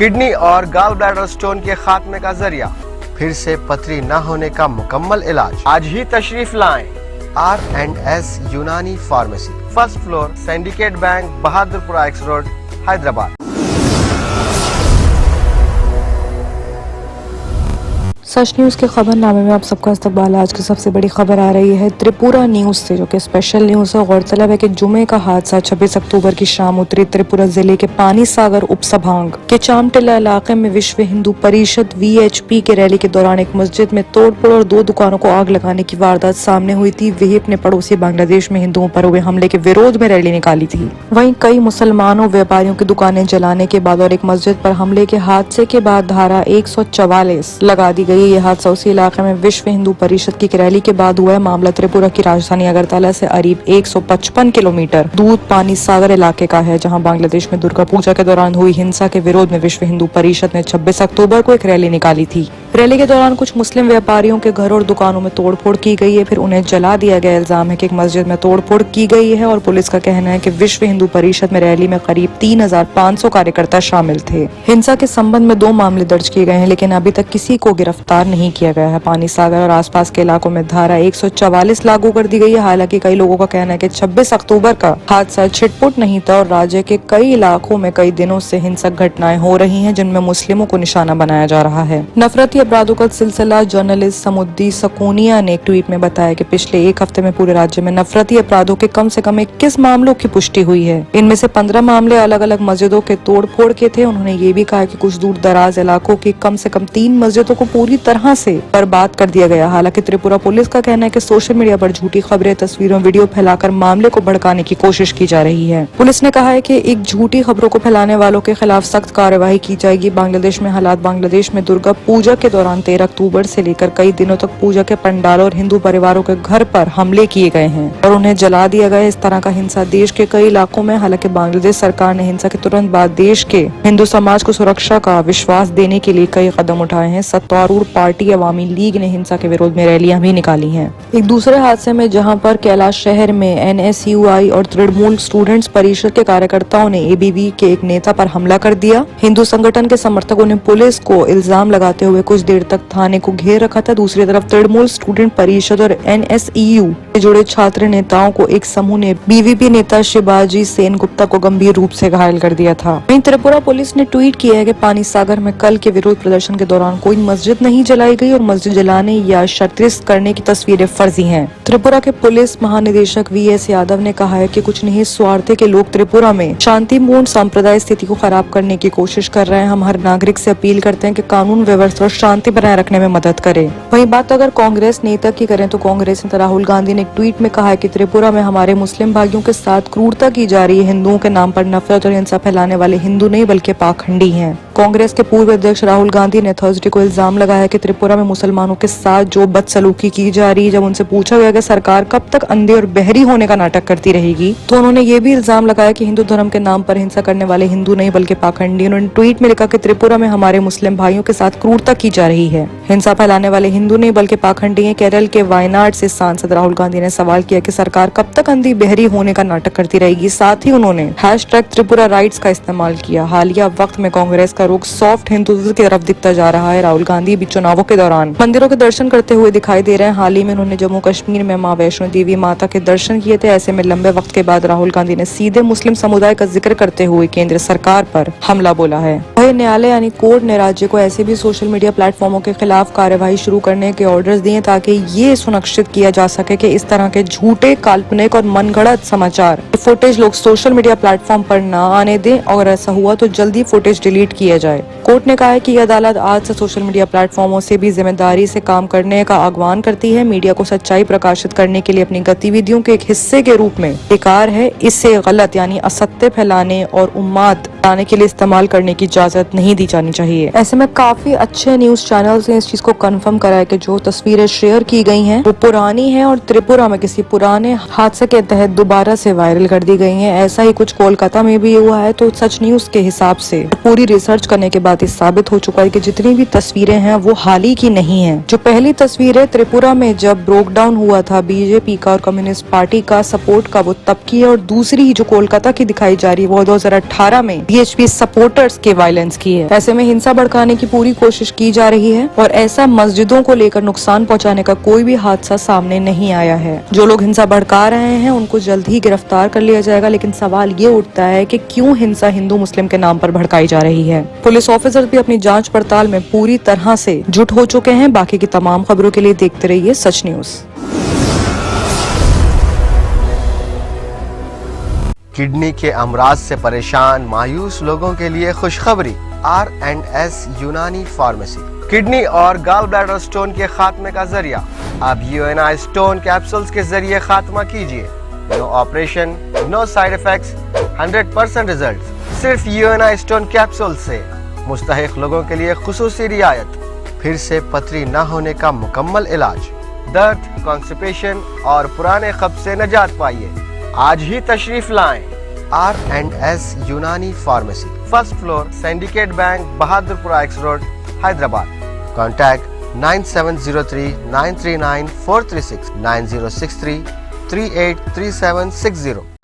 Kidney और gall bladder stone के खात्मे का जरिया, फिर से पथरी न होने का मुकम्मल इलाज। आज ही तशरीफ लाएं R&S Unani pharmacy, first floor, syndicate bank, Bahadurpura X road, Hyderabad. Sach news के खबरनामे में आप सबका इस्तकबाल। आज की सबसे बड़ी खबर आ रही है त्रिपुरा न्यूज़ से, जो कि स्पेशल न्यूज़ है। गौरतलब है कि जुमे का हादसा 26 अक्टूबर की शाम उत्तरी त्रिपुरा जिले के पानी सागर उपसभांग के चामटिला इलाके में विश्व हिंदू परिषद VHP के रैली के दौरान एक मस्जिद में तोड़फोड़ और 2 दुकानों को आग लगाने की वारदात सामने हुई थी। विहिप ने पड़ोसी बांग्लादेश में हिंदुओं पर हुए हमले के विरोध में रैली निकाली थी। वहीं कई मुसलमानों व्यापारियों की दुकानें जलाने के बाद और एक मस्जिद पर हमले के हादसे के बाद धारा 144 लगा दी गई। ये हादसा उसी इलाके में विश्व हिंदू परिषद की रैली के बाद हुआ है। मामला त्रिपुरा की राजधानी अगरतला से करीब 155 किलोमीटर दूर पानी सागर इलाके का है, जहां बांग्लादेश में दुर्गा पूजा के दौरान हुई हिंसा के विरोध में विश्व हिंदू परिषद ने 26 अक्टूबर को एक रैली निकाली थी। रैली के दौरान कुछ मुस्लिम व्यापारियों के घर और दुकानों में तोड़फोड़ की गई है, फिर उन्हें जला दिया गया। इल्जाम है कि एक मस्जिद में तोड़फोड़ की गई है और पुलिस का कहना है कि विश्व हिंदू परिषद में रैली में करीब 3500 कार्यकर्ता शामिल थे। हिंसा के संबंध में 2 मामले दर्ज किए गए हैं, लेकिन अभी तक किसी को गिरफ्तार नहीं किया गया है। पानी सागर और आसपास के इलाकों में धारा 144 लागू कर दी गई है। हालांकि कई लोगों का कहना है कि 26 अक्टूबर का हादसा छिटपुट नहीं था और राज्य के कई इलाकों में कई दिनों से हिंसक घटनाएं हो रही हैं, जिनमें मुस्लिमों को निशाना बनाया जा रहा है। नफरती अपराधों का सिलसिला। जर्नलिस्ट समुद्दी सकूनिया ने एक ट्वीट में बताया कि पिछले 1 हफ्ते में पूरे राज्य में नफरती अपराधों के कम से कम 21 मामलों की पुष्टि हुई है। इनमें से 15 मामले अलग अलग मस्जिदों के तोड़फोड़ के थे। उन्होंने ये भी कहा कि कुछ दूर दराज इलाकों की कम से कम 3 मस्जिदों को पूरी तरह से बर्बाद कर दिया गया। हालांकि त्रिपुरा पुलिस का कहना है कि सोशल मीडिया पर झूठी खबरें, तस्वीरों, वीडियो फैलाकर मामले को भड़काने की कोशिश की जा रही है। पुलिस ने कहा है कि एक झूठी खबरों को फैलाने वालों के खिलाफ सख्त कार्यवाही की जाएगी। बांग्लादेश में हालात। बांग्लादेश में दुर्गा पूजा के दौरान 13 अक्टूबर से लेकर कई दिनों तक पूजा के पंडालों और हिंदू परिवारों के घर पर हमले किए गए हैं और उन्हें जला दिया गया। इस तरह का हिंसा देश के कई इलाकों में। हालांकि बांग्लादेश सरकार ने हिंसा के तुरंत बाद देश के हिंदू समाज को सुरक्षा का विश्वास देने के लिए कई कदम उठाए हैं। सत्तारूढ़ पार्टी अवामी लीग ने हिंसा के विरोध में रैलियां भी निकाली हैं। एक दूसरे हादसे में, जहां पर कैलाश शहर में NSUI और तृणमूल स्टूडेंट्स परिषद के कार्यकर्ताओं ने ABV के एक नेता पर हमला कर दिया। हिंदू संगठन के समर्थकों ने पुलिस को इल्जाम लगाते हुए कुछ देर तक थाने को घेर रखा था। दूसरी तरफ तृणमूल स्टूडेंट परिषद और NSEU से जुड़े छात्र नेताओं को एक समूह ने BVP नेता शिवाजी सेन गुप्ता को गंभीर रूप से घायल कर दिया था। वहीं त्रिपुरा पुलिस ने ट्वीट किया है कि पानी सागर में कल के विरोध प्रदर्शन के दौरान कोई मस्जिद नहीं जलाई गई और मस्जिद जलाने या क्षतिग्रस्त करने की तस्वीरें फर्जी हैं। त्रिपुरा के पुलिस महानिदेशक VS यादव ने कहा है कि कुछ निहित स्वार्थ के लोग त्रिपुरा में शांतिपूर्ण सांप्रदाय स्थिति को खराब करने की कोशिश कर रहे हैं। हम हर नागरिक से अपील करते हैं कि कानून व्यवस्था और शांति बनाए रखने में मदद करें। वहीं बात अगर कांग्रेस नेता की करें तो कांग्रेस नेता राहुल गांधी ने एक ट्वीट में कहा है कि त्रिपुरा में हमारे मुस्लिम भाइयों के साथ क्रूरता की जा रही है। हिंदुओं के नाम पर नफरत और हिंसा फैलाने वाले हिंदू नहीं बल्कि पाखंडी हैं। कांग्रेस के पूर्व अध्यक्ष राहुल गांधी ने थर्सडे को इल्जाम लगाया कि त्रिपुरा में मुसलमानों के साथ जो बदसलूकी की जा रही है। जब उनसे पूछा गया कि सरकार कब तक अंधे और बहरी होने का नाटक करती रहेगी, तो उन्होंने ये भी इल्जाम लगाया कि हिंदू धर्म के नाम पर हिंसा करने वाले हिंदू नहीं बल्कि पाखंडी। उन्होंने ट्वीट में लिखा कि त्रिपुरा में हमारे मुस्लिम भाइयों के साथ क्रूरता की जा रही है। हिंसा फैलाने वाले हिंदू नहीं बल्कि पाखंडी हैं। केरल के वायनाड से सांसद राहुल गांधी ने सवाल किया कि सरकार कब तक अंधी बहरी होने का नाटक करती रहेगी। साथ ही उन्होंने #त्रिपुरा राइट्स का इस्तेमाल किया। हालिया वक्त में कांग्रेस का रुख सॉफ्ट हिंदुत्व की तरफ दिखता जा रहा है। राहुल गांधी भी चुनावों के दौरान मंदिरों के दर्शन करते हुए दिखाई दे रहे हैं। हाल ही में उन्होंने जम्मू कश्मीर में मां वैष्णो देवी माता के दर्शन किए थे। ऐसे में लंबे वक्त के बाद राहुल गांधी ने सीधे मुस्लिम समुदाय का जिक्र करते हुए केंद्र सरकार पर हमला बोला है। वही न्यायालय यानी कोर्ट ने राज्य को ऐसे भी सोशल मीडिया प्लेटफॉर्मों के खिलाफ कार्यवाही शुरू करने के ऑर्डर्स दिए ताकि ये सुनिश्चित किया जा सके कि इस तरह के झूठे, काल्पनिक और मनगढ़ंत समाचार फुटेज लोग सोशल मीडिया प्लेटफॉर्म पर न आने दें और ऐसा हुआ तो जल्दी फुटेज डिलीट किया जाए। कोर्ट ने कहा है कि अदालत आज से सोशल मीडिया प्लेटफॉर्मों से भी जिम्मेदारी से काम करने का आह्वान करती है। मीडिया को सच्चाई प्रकाशित करने के लिए अपनी गतिविधियों के एक हिस्से के रूप में बेकार है। इससे गलत यानी असत्य फैलाने और उम्माद लाने के लिए इस्तेमाल करने की इजाजत नहीं दी जानी चाहिए। ऐसे में काफी अच्छे न्यूज चैनल्स ने इस चीज को कंफर्म करा है कि जो तस्वीरें शेयर की गई हैं वो पुरानी हैं और त्रिपुरा में किसी पुराने हादसे के तहत दोबारा से वायरल कर दी गई हैं। ऐसा ही कुछ कोलकाता में भी हुआ है। तो सच न्यूज के हिसाब से पूरी रिसर्च करने के बाद साबित हो चुका है कि जितनी भी तस्वीरें हैं वो हाल ही की नहीं है। जो पहली तस्वीर है त्रिपुरा में जब ब्रेकडाउन हुआ था बीजेपी का और कम्युनिस्ट पार्टी का सपोर्ट का, वो तब की है। और दूसरी जो कोलकाता की दिखाई जा रही है वो 2018 में बीएचपी सपोर्टर्स के वायलेंस की है। ऐसे में हिंसा भड़काने की पूरी कोशिश की जा रही है और ऐसा मस्जिदों को लेकर नुकसान पहुंचाने का कोई भी हादसा सामने नहीं आया है। जो लोग हिंसा भड़का रहे हैं उनको जल्द ही गिरफ्तार कर लिया जाएगा, लेकिन सवाल ये उठता है कि क्यों हिंसा हिंदू मुस्लिम के नाम पर भड़काई जा रही है। पुलिस ऑफिसर भी अपनी जांच पड़ताल में पूरी तरह से जुट हो चुके हैं। बाकी की तमाम खबरों के लिए देखते रहिए सच न्यूज। किडनी के अमराज से परेशान मायूस लोगों के लिए खुशखबरी। R&S यूनानी फार्मेसी किडनी और गॉल ब्लैडर स्टोन के खात्मे का जरिया। अब UNI स्टोन कैप्सूल्स के जरिए खात्मा कीजिए। No operation, no side effects, 100% result. सिर्फ UNI स्टोन कैप्सूल से मुस्तहिक लोगों के लिए खुसूसी रियायत। फिर से पथरी न होने का मुकम्मल इलाज। दर्द, कॉन्स्टिपेशन और पुराने कब्ज से निजात पाइए। आज ही तशरीफ लाएं। R&S Unani pharmacy, first floor, syndicate bank, Bahadurpura X road, Hyderabad. Contact 9703 939 436 9063 383760।